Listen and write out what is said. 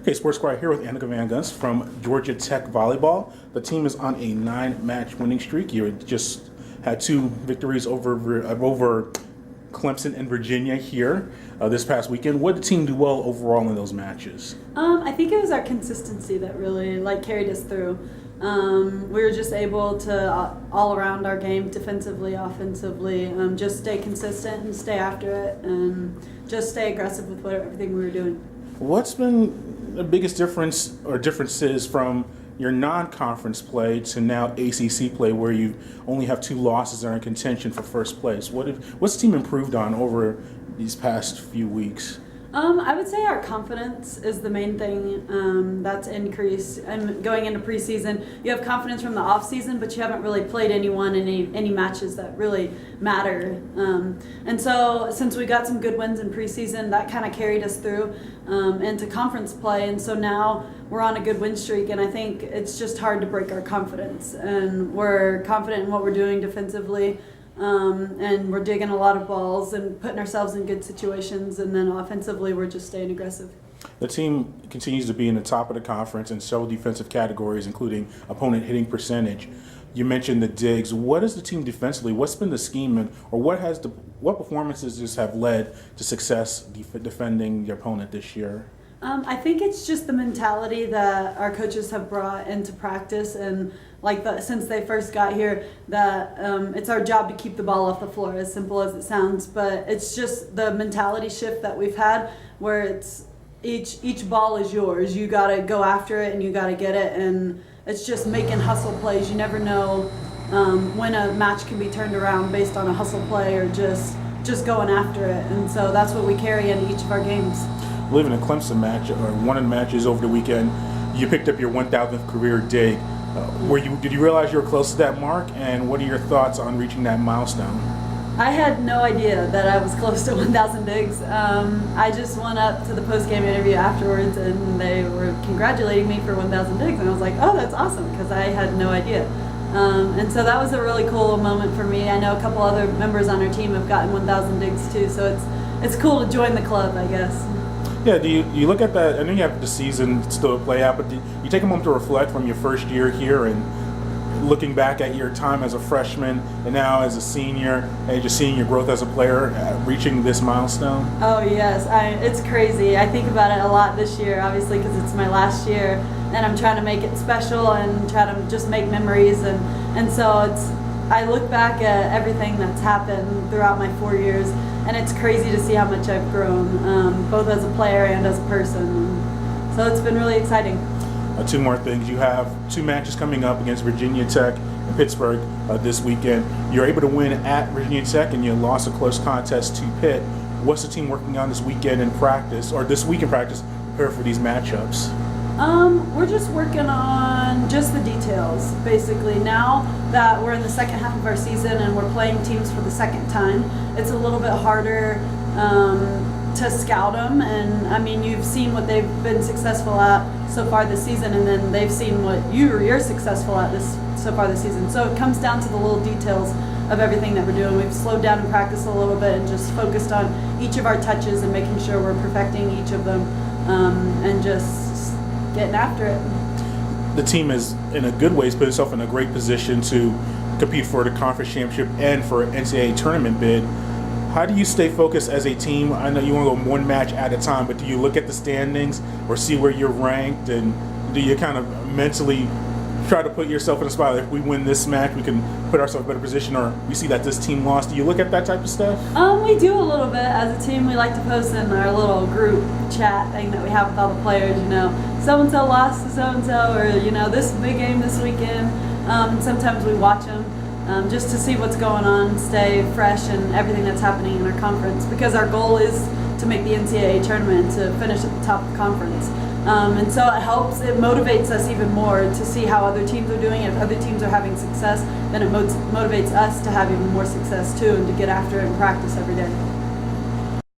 Okay, Sports Inquirer here with Annika Van Gunst from Georgia Tech Volleyball. The team is on a 9-match winning streak. You just had 2 victories over Clemson and Virginia here this past weekend. What did the team do well overall in those matches? I think it was our consistency that really carried us through. We were just able to, all around our game, defensively, offensively, just stay consistent and stay after it and just stay aggressive with everything we were doing. What's been the biggest difference or differences from your non-conference play to now ACC play, where you only have 2 losses that are in contention for first place? What's the team improved on over these past few weeks? I would say our confidence is the main thing that's increased. And going into preseason, you have confidence from the off season, but you haven't really played anyone in any matches that really matter. And so since we got some good wins in preseason, that kind of carried us through into conference play. And so now we're on a good win streak, and I think it's just hard to break our confidence. And we're confident in what we're doing defensively. And we're digging a lot of balls and putting ourselves in good situations, and then offensively we're just staying aggressive. The team continues to be in the top of the conference in several defensive categories, including opponent hitting percentage. You mentioned the digs. What is the team defensively? What's been the scheme, or what performances just have led to success defending your opponent this year? I think it's just the mentality that our coaches have brought into practice, and since they first got here, that it's our job to keep the ball off the floor, as simple as it sounds. But it's just the mentality shift that we've had, where it's each ball is yours. You got to go after it and you got to get it, and it's just making hustle plays. You never know when a match can be turned around based on a hustle play or just going after it. And so that's what we carry in each of our games. Living a Clemson match, or one of the matches over the weekend, you picked up your 1,000th career dig. Did you realize you were close to that mark, and what are your thoughts on reaching that milestone? I had no idea that I was close to 1,000 digs. I just went up to the post-game interview afterwards, and they were congratulating me for 1,000 digs, and I was like, oh, that's awesome, because I had no idea. And so that was a really cool moment for me. I know a couple other members on our team have gotten 1,000 digs too, so it's cool to join the club, I guess. Yeah, do you look at that? I know you have the season still to play out, but do you take a moment to reflect from your first year here and looking back at your time as a freshman and now as a senior and just seeing your growth as a player, reaching this milestone? Oh yes, it's crazy. I think about it a lot this year, obviously, because it's my last year, and I'm trying to make it special and try to just make memories, and so I look back at everything that's happened throughout my 4 years, and it's crazy to see how much I've grown, both as a player and as a person. So it's been really exciting. 2 more things. You have 2 matches coming up against Virginia Tech and Pittsburgh this weekend. You're able to win at Virginia Tech, and you lost a close contest to Pitt. What's the team working on this weekend in practice, or this week in practice, to prepare for these matchups? We're just working on just the details, basically. Now that we're in the second half of our season and we're playing teams for the second time, it's a little bit harder to scout them. And I mean, you've seen what they've been successful at so far this season, and then they've seen what you're successful at so far this season. So it comes down to the little details of everything that we're doing. We've slowed down in practice a little bit and just focused on each of our touches and making sure we're perfecting each of them, and just getting after it. The team is, in a good way, put itself in a great position to compete for the conference championship and for an NCAA tournament bid. How do you stay focused as a team? I know you want to go 1 match at a time, but do you look at the standings or see where you're ranked, and do you kind of mentally try to put yourself in a spot that if we win this match, we can put ourselves in a better position, or we see that this team lost? Do you look at that type of stuff? We do a little bit. As a team, we like to post in our little group chat thing that we have with all the players, so-and-so lost to so-and-so, or, this big game this weekend. Sometimes we watch them just to see what's going on, stay fresh in everything that's happening in our conference, because our goal is to make the NCAA tournament, to finish at the top of the conference. And so it motivates us even more to see how other teams are doing. If other teams are having success, then it motivates us to have even more success too, and to get after it and practice every day.